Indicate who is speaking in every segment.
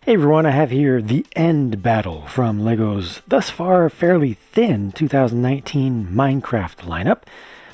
Speaker 1: Hey everyone, I have here the End Battle from LEGO's thus far fairly thin 2019 Minecraft lineup.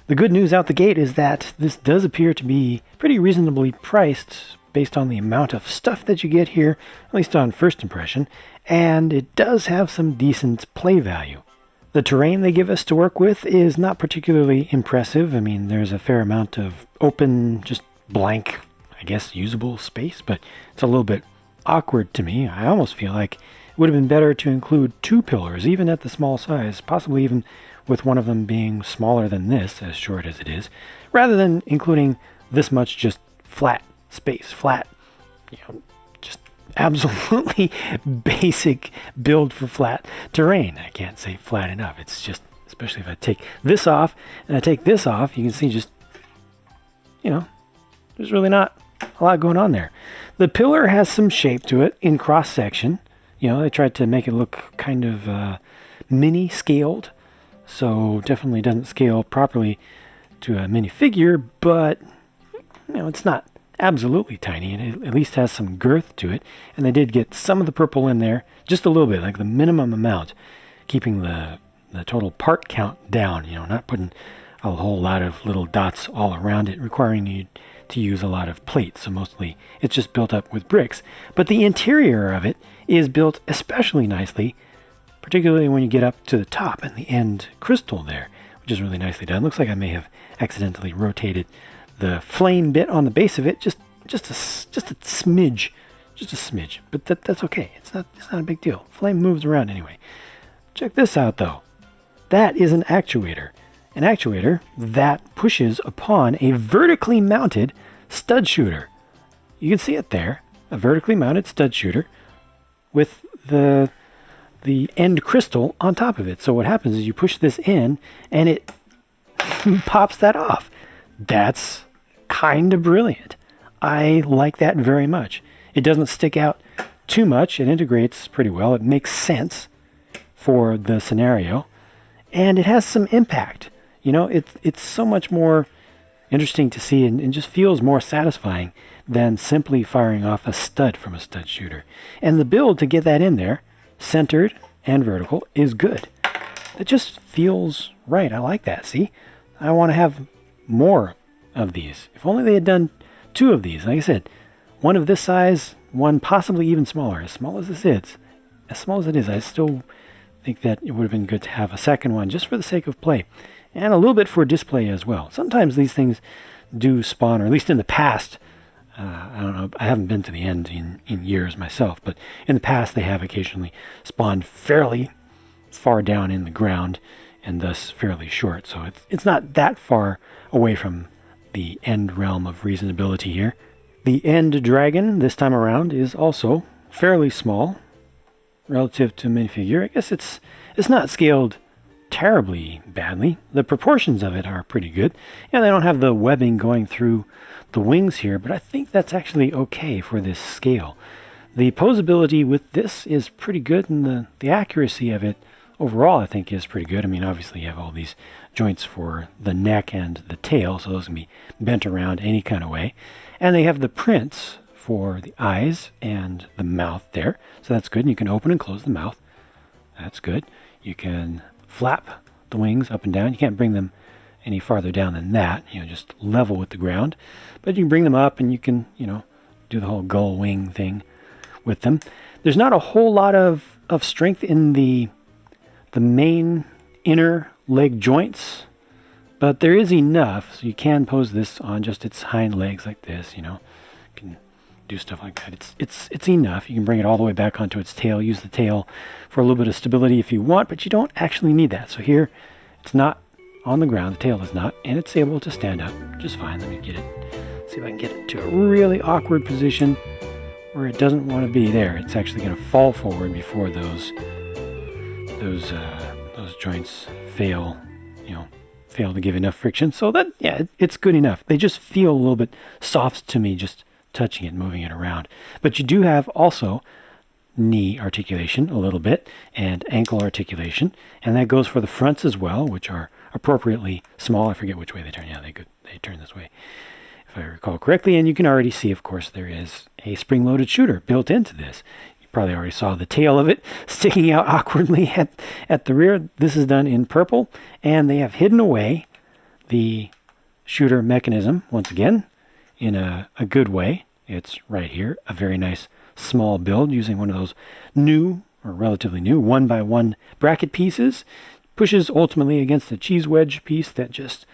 Speaker 1: The good news out the gate is that this does appear to be pretty reasonably priced based on the amount of stuff that you get here, at least on first impression, and it does have some decent play value. The terrain they give us to work with is not particularly impressive. I mean, there's a fair amount of open, just blank, I guess, usable space, but it's a little bit awkward to me. I almost feel like it would have been better to include two pillars, even at the small size, possibly even with one of them being smaller than this, as short as it is, rather than including this much just flat space, flat, just absolutely basic build for flat terrain. I can't say flat enough. It's just, especially if I take this off and I take this off, you can see just, there's really not a lot going on there. The pillar has some shape to it in cross section. They tried to make it look kind of mini scaled, so definitely doesn't scale properly to a minifigure, but it's not absolutely tiny. It at least has some girth to it, and they did get some of the purple in there, just a little bit, like the minimum amount, keeping the total part count down, not putting a whole lot of little dots all around it, requiring you to use a lot of plates, so mostly it's just built up with bricks. But the interior of it is built especially nicely, particularly when you get up to the top and the end crystal there, which is really nicely done. Looks like I may have accidentally rotated the flame bit on the base of it just a smidge, but that's okay. It's not a big deal. Flame moves around anyway. Check this out though. That is an actuator. An actuator that pushes upon a vertically mounted stud shooter. You can see it there, a vertically mounted stud shooter with the end crystal on top of it. So what happens is you push this in and it pops that off. That's kind of brilliant. I like that very much. It doesn't stick out too much. It integrates pretty well. It makes sense for the scenario, and it has some impact. It's so much more interesting to see and just feels more satisfying than simply firing off a stud from a stud shooter. And the build to get that in there, centered and vertical, is good. It just feels right. I like that. See? I want to have more of these. If only they had done two of these. Like I said, one of this size, one possibly even smaller. As small as it is, I still think that it would have been good to have a second one just for the sake of play. And a little bit for display as well. Sometimes these things do spawn, or at least in the past, I don't know, I haven't been to the end in years myself, but in the past they have occasionally spawned fairly far down in the ground and thus fairly short. So it's not that far away from the end realm of reasonability here. The end dragon this time around is also fairly small relative to minifigure. I guess it's not scaled terribly badly. The proportions of it are pretty good. They don't have the webbing going through the wings here, but I think that's actually okay for this scale. The posability with this is pretty good, and the accuracy of it overall I think is pretty good. I mean, obviously you have all these joints for the neck and the tail, so those can be bent around any kind of way. And they have the prints for the eyes and the mouth there, so that's good. And you can open and close the mouth. That's good. You can flap the wings up and down. You can't bring them any farther down than that, just level with the ground. But you can bring them up and you can, do the whole gull wing thing with them. There's not a whole lot of strength in the main inner leg joints, but there is enough, so you can pose this on just its hind legs like this, You can do stuff like that. It's enough. You can bring it all the way back onto its tail, use the tail for a little bit of stability if you want, but you don't actually need that. So here, it's not on the ground, the tail is not, and it's able to stand up just fine. Let me get it, see if I can get it to a really awkward position where it doesn't want to be there. It's actually going to fall forward before those joints fail to give enough friction. So that, it's good enough. They just feel a little bit soft to me, just touching it, moving it around. But you do have also knee articulation a little bit and ankle articulation, and that goes for the fronts as well, which are appropriately small. I forget which way they turn. They turn this way, if I recall correctly. And you can already see, of course, there is a spring-loaded shooter built into this. You probably already saw the tail of it sticking out awkwardly at the rear. This is done in purple, and they have hidden away the shooter mechanism once again in a good way. It's right here, a very nice small build using one of those new, or relatively new, 1x1 bracket pieces. Pushes ultimately against a cheese wedge piece that just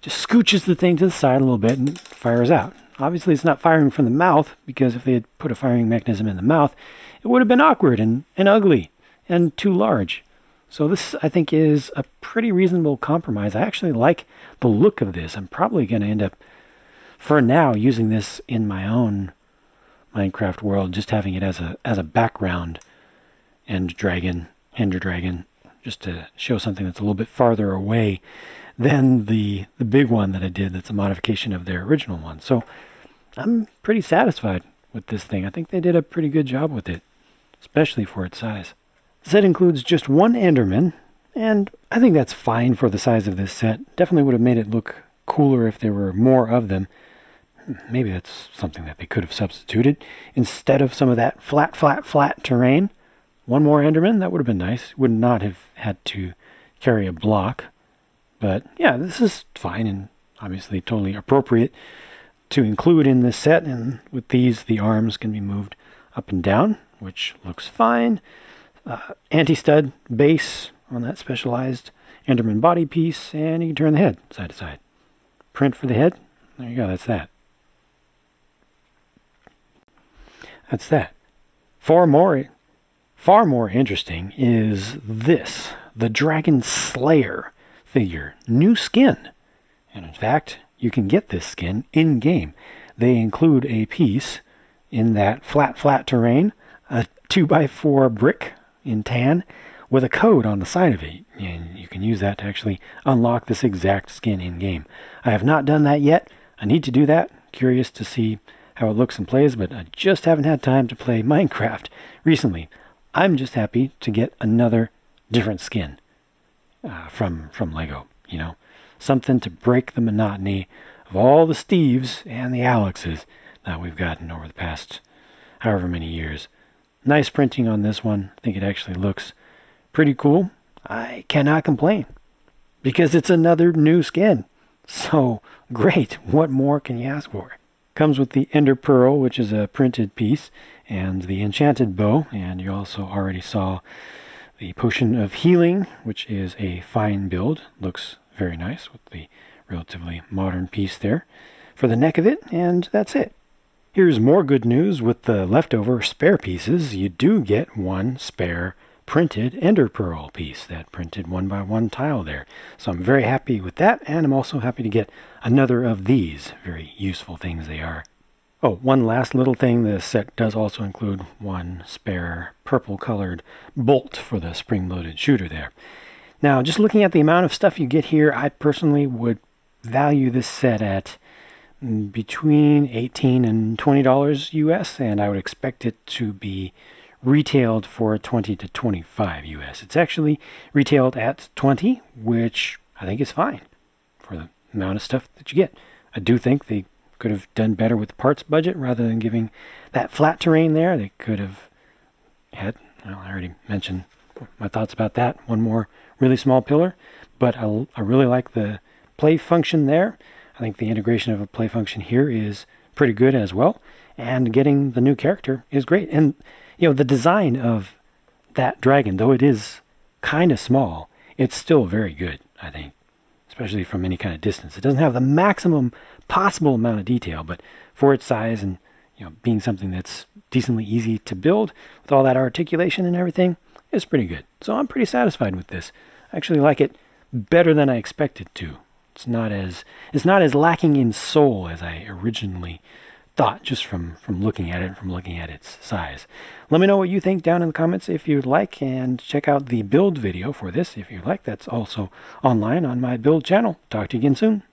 Speaker 1: scooches the thing to the side a little bit and fires out. Obviously it's not firing from the mouth, because if they had put a firing mechanism in the mouth, it would have been awkward and ugly and too large. So this, I think, is a pretty reasonable compromise. I actually like the look of this. I'm probably going to end up, for now, using this in my own Minecraft world, just having it as a background Ender Dragon, just to show something that's a little bit farther away than the big one that I did that's a modification of their original one. So I'm pretty satisfied with this thing. I think they did a pretty good job with it, especially for its size. The set includes just one Enderman, and I think that's fine for the size of this set. Definitely would have made it look cooler if there were more of them. Maybe that's something that they could have substituted. Instead of some of that flat terrain, one more Enderman, that would have been nice. Would not have had to carry a block. But yeah, this is fine and obviously totally appropriate to include in this set. And with these, the arms can be moved up and down, which looks fine. Anti-stud base on that specialized Enderman body piece, and you can turn the head side to side. Print for the head. There you go, that's that. That's that. Far more interesting is this, the Dragon Slayer figure. New skin. And in fact, you can get this skin in-game. They include a piece in that flat terrain, a 2x4 brick in tan, with a code on the side of it. And you can use that to actually unlock this exact skin in-game. I have not done that yet. I need to do that. Curious to see how it looks and plays, but I just haven't had time to play Minecraft recently. I'm just happy to get another different skin from Lego, you know. Something to break the monotony of all the Steves and the Alexes that we've gotten over the past however many years. Nice printing on this one. I think it actually looks pretty cool. I cannot complain because it's another new skin. So great. What more can you ask for? Comes with the Ender Pearl, which is a printed piece, and the Enchanted Bow, and you also already saw the Potion of Healing, which is a fine build. Looks very nice with the relatively modern piece there for the neck of it, and that's it. Here's more good news with the leftover spare pieces. You do get one spare printed Ender Pearl piece, that printed 1x1 tile there. So I'm very happy with that, and I'm also happy to get another of these. Very useful things they are. Oh, one last little thing, the set does also include one spare purple-colored bolt for the spring-loaded shooter there. Now, just looking at the amount of stuff you get here, I personally would value this set at between $18 and $20 US, and I would expect it to be retailed for $20 to $25 US. It's actually retailed at $20, which I think is fine for the amount of stuff that you get. I do think they could have done better with the parts budget rather than giving that flat terrain there. They could have had, well, I already mentioned my thoughts about that. One more really small pillar, but I really like the play function there. I think the integration of a play function here is pretty good as well, and getting the new character is great. And you know, the design of that dragon, though it is kind of small, it's still very good, I think, especially from any kind of distance. It doesn't have the maximum possible amount of detail, but for its size and, you know, being something that's decently easy to build with all that articulation and everything, it's pretty good. So I'm pretty satisfied with this. I actually like it better than I expected to. It's not as lacking in soul as I originally thought, just from looking at it, from looking at its size. Let me know what you think down in the comments if you'd like, and check out the build video for this if you'd like. That's also online on my build channel. Talk to you again soon.